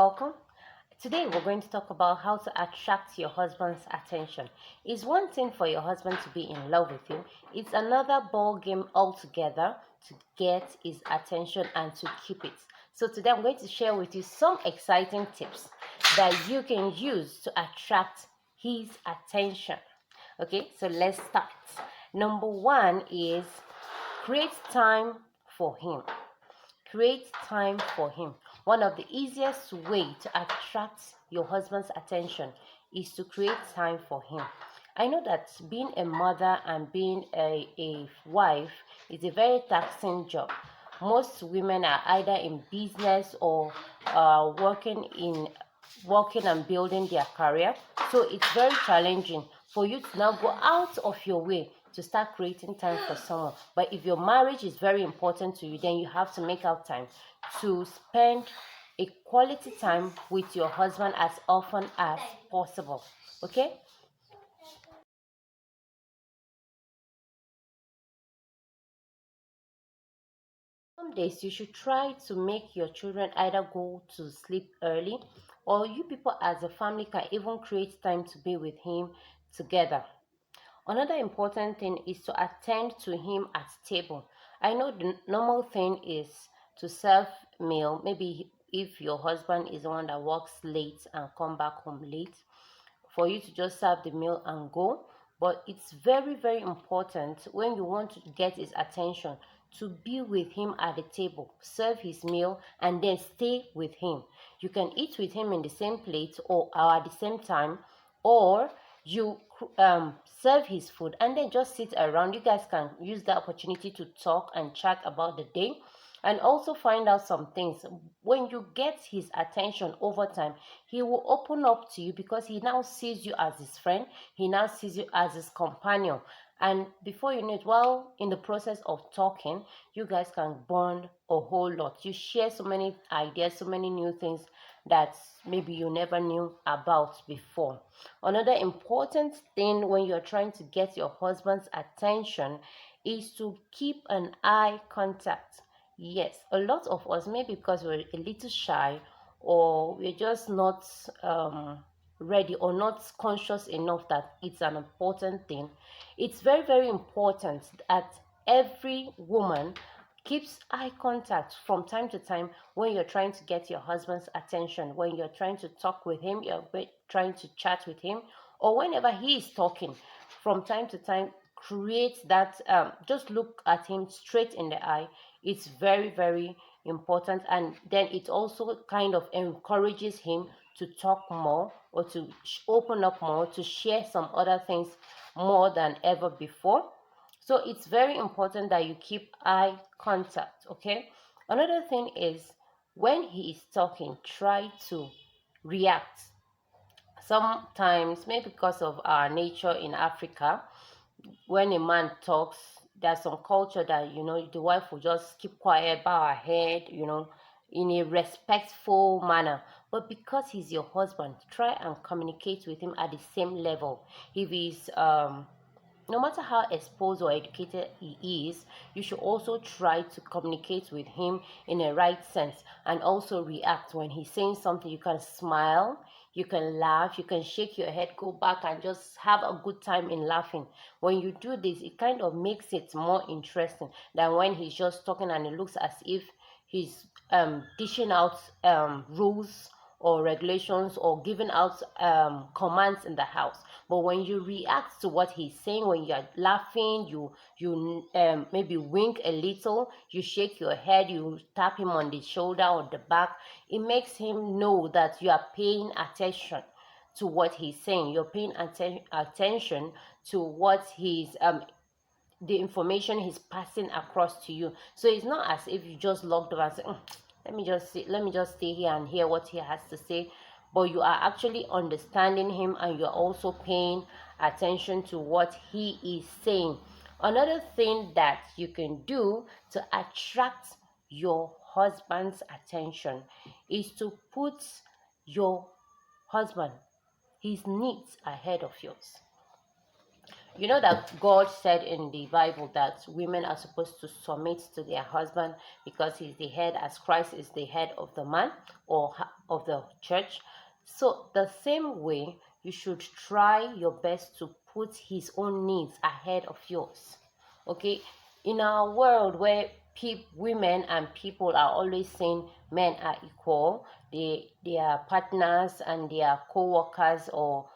welcome. Today we're going to talk about how to attract your husband's attention. It's one thing for your husband to be in love with you. It's another ball game altogether to get his attention and to keep it. So today I'm going to share with you some exciting tips that you can use to attract his attention. Okay, so let's start. Number one is create time for him. Create time for him. One of the easiest way to attract your husband's attention is to create time for him. I know that being a mother and being a wife is a very taxing job. Most women are either in business or working and building their career. So it's very challenging for you to now go out of your way to start creating time for someone. But if your marriage is very important to you, then you have to make out time to spend a quality time with your husband as often as possible. Okay? Some days you should try to make your children either go to sleep early, or you people as a family can even create time to be with him together. Another important thing is to attend to him at table. I know the normal thing is to serve meal. Maybe if your husband is the one that works late and come back home late, for you to just serve the meal and go. But it's very, very important when you want to get his attention to be with him at the table, serve his meal, and then stay with him. You can eat with him in the same plate or at the same time, or you serve his food and then just sit around. You guys can use the opportunity to talk and chat about the day and also find out some things. When you get his attention over time, he will open up to you because he now sees you as his friend. He now sees you as his companion. And before you know it, while in the process of talking, you guys can bond a whole lot. You share so many ideas, so many new things that maybe you never knew about before. Another important thing when you're trying to get your husband's attention is to keep an eye contact. Yes, a lot of us, maybe because we're a little shy or we're just not ready or not conscious enough that it's an important thing. It's very, very important that every woman keeps eye contact from time to time when you're trying to get your husband's attention, when you're trying to talk with him, you're trying to chat with him, or whenever he is talking. From time to time, create that, just look at him straight in the eye. It's very, very important, and then it also kind of encourages him to talk more or to open up more, to share some other things more than ever before. So it's very important that you keep eye contact. Okay, another thing is when he is talking, try to react. Sometimes, maybe because of our nature in Africa, when a man talks, there's some culture that, the wife will just keep quiet, bow her head, in a respectful manner. But because he's your husband, try and communicate with him at the same level. If he's no matter how exposed or educated he is, you should also try to communicate with him in a right sense and also react. When he's saying something, you can smile, you can laugh, you can shake your head, go back and just have a good time in laughing. When you do this, it kind of makes it more interesting than when he's just talking and it looks as if he's dishing out rules or regulations or giving out commands in the house. But when you react to what he's saying, when you're laughing, you maybe wink a little, you shake your head, you tap him on the shoulder or the back, it makes him know that you are paying attention to what he's saying. You're paying attention to what he's the information he's passing across to you. So it's not as if you just logged up and say, let me just stay here and hear what he has to say. But you are actually understanding him and you're also paying attention to what he is saying. Another thing that you can do to attract your husband's attention is to put your husband, his needs ahead of yours. You know that God said in the Bible that women are supposed to submit to their husband because he's the head, as Christ is the head of the man or of the church. So, the same way, you should try your best to put his own needs ahead of yours. Okay? In our world where women and people are always saying men are equal, they are partners and they are co-workers or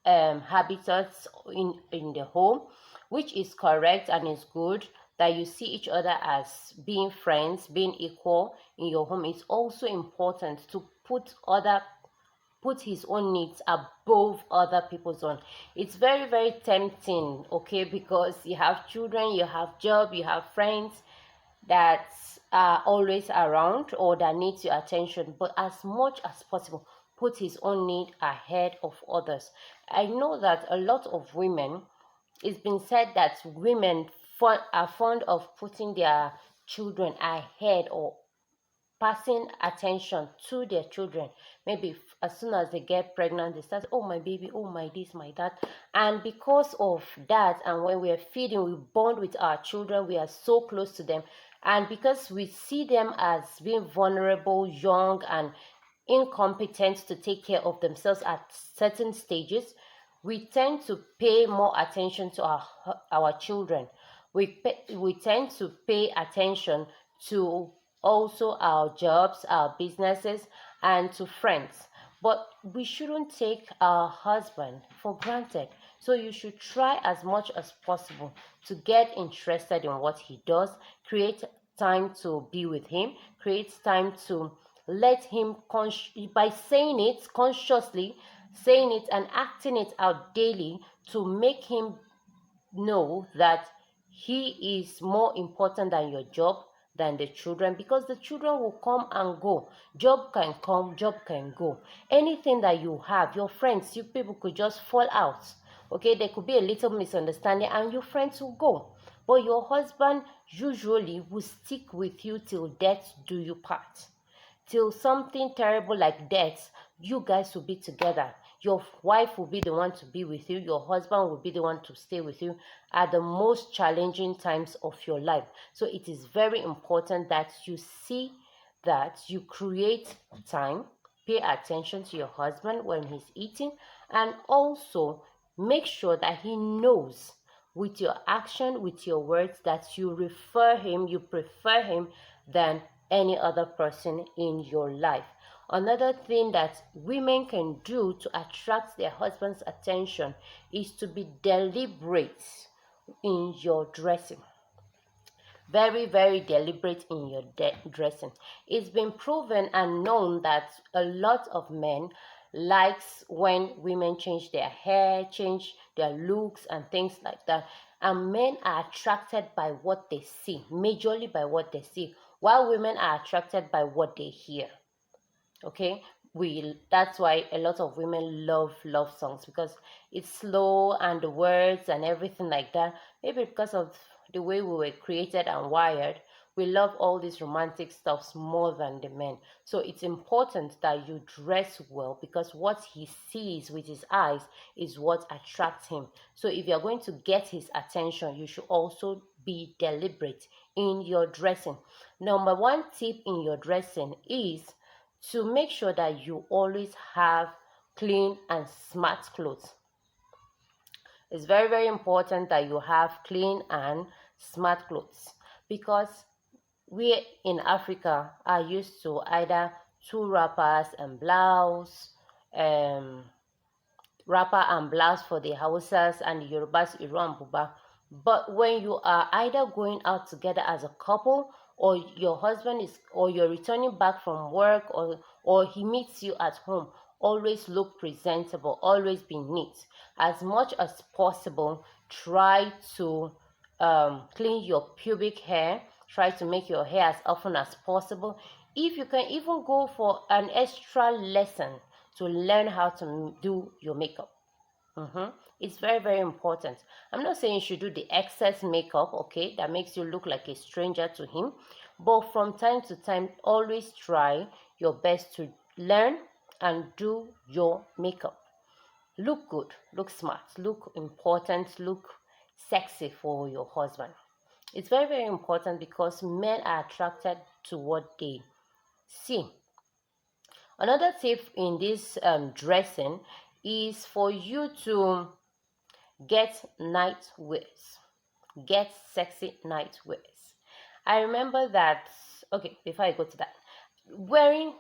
habitats in the home, which is correct and is good, that you see each other as being friends, being equal in your home. It's also important to put his own needs above other people's own. It's very, very tempting, okay, because you have children, you have job, you have friends that are always around or that needs your attention, but as much as possible, put his own need ahead of others. I know that a lot of women, it's been said that women are fond of putting their children ahead or passing attention to their children. Maybe as soon as they get pregnant, they start, oh my baby, oh my this, my that. And because of that, and when we are feeding, we bond with our children, we are so close to them. And because we see them as being vulnerable, young, and incompetent to take care of themselves at certain stages, we tend to pay more attention to our children. We tend to pay attention to also our jobs, our businesses, and to friends. But we shouldn't take our husband for granted. So you should try as much as possible to get interested in what he does, create time to be with him, create time to let him, by saying it consciously, saying it and acting it out daily, to make him know that he is more important than your job, than the children, because the children will come and go. Job can come, job can go. Anything that you have, your friends, you people could just fall out. Okay, there could be a little misunderstanding and your friends will go. But your husband usually will stick with you till death do you part. Till something terrible like death, you guys will be together. Your wife will be the one to be with you. Your husband will be the one to stay with you at the most challenging times of your life. So it is very important that you see that you create time, pay attention to your husband when he's eating, and also make sure that he knows with your action, with your words, that you you prefer him than any other person in your life. Another thing that women can do to attract their husband's attention is to be deliberate in your dressing. Very, very deliberate in your dressing. It's been proven and known that a lot of men likes when women change their hair, change their looks and things like that. And men are attracted by what they see, majorly by what they see, while women are attracted by what they hear. Okay, that's why a lot of women love songs, because it's slow and the words and everything like that. Maybe because of the way we were created and wired, we love all these romantic stuffs more than the men. So it's important that you dress well, because what he sees with his eyes is what attracts him. So if you're going to get his attention, you should also be deliberate in your dressing. Number one tip in your dressing is to make sure that you always have clean and smart clothes. It's very, very important that you have clean and smart clothes, because we in Africa are used to either two wrappers and blouse, um, wrapper and blouse for the Hausas, and the Yorubas Iro and Buba. But when you are either going out together as a couple, or your husband is, or you're returning back from work, or he meets you at home, always look presentable, always be neat. As much as possible, try to clean your pubic hair. Try to make your hair as often as possible. If you can even go for an extra lesson to learn how to do your makeup. It's very, very important. I'm not saying you should do the excess makeup, okay, that makes you look like a stranger to him. But from time to time, always try your best to learn and do your makeup. Look good, look smart, look important, look sexy for your husband. It's very, very important because men are attracted to what they see. Another tip in this dressing is for you to get night wears. Get sexy night wears. I remember that, okay, before I go to that, wearing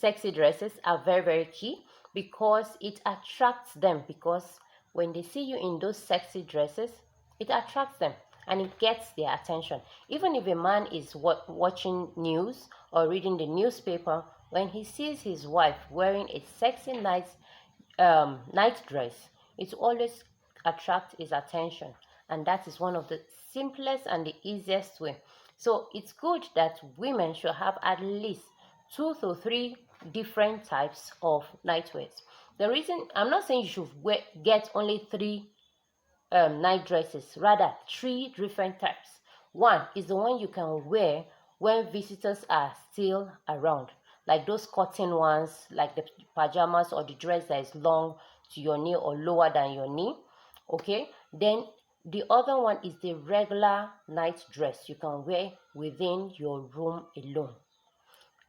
sexy dresses are very, very key because it attracts them. Because when they see you in those sexy dresses, it attracts them and it gets their attention. Even if a man is watching news or reading the newspaper, when he sees his wife wearing a sexy night dress, it always attracts his attention, and that is one of the simplest and the easiest way. So it's good that women should have at least 2 to 3 different types of nightwears. The reason I'm not saying you should get only 3 night dresses, rather 3 different types. One is the one you can wear when visitors are still around, like those cotton ones, like the pajamas or the dress that is long to your knee or lower than your knee. Okay, then the other one is the regular night dress you can wear within your room alone.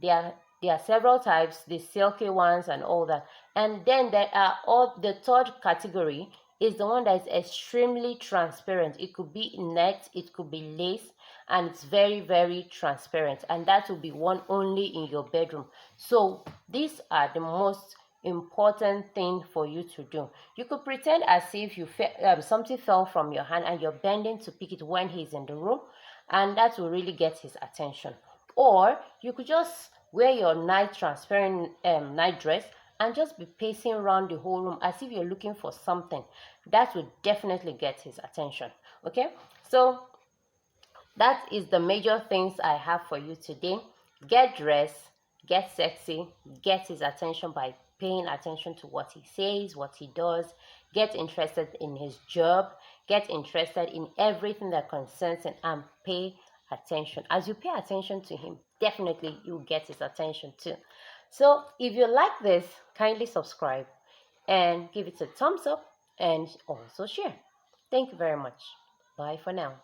There are several types, the silky ones and all that. And then there are all the third category is the one that is extremely transparent. It could be net, it could be lace, and it's very, very transparent. And that will be one only in your bedroom. So these are the most important thing for you to do. You could pretend as if something fell from your hand and you're bending to pick it when he's in the room, and that will really get his attention. Or you could just wear your night transparent night dress and just be pacing around the whole room as if you're looking for something. That would definitely get his attention. Okay, so that is the major things I have for you today. Get dressed, get sexy, get his attention by paying attention to what he says, what he does. Get interested in his job, get interested in everything that concerns him, and pay attention. As you pay attention to him, definitely you'll get his attention too. So if you like this, kindly subscribe and give it a thumbs up and also share. Thank you very much. Bye for now.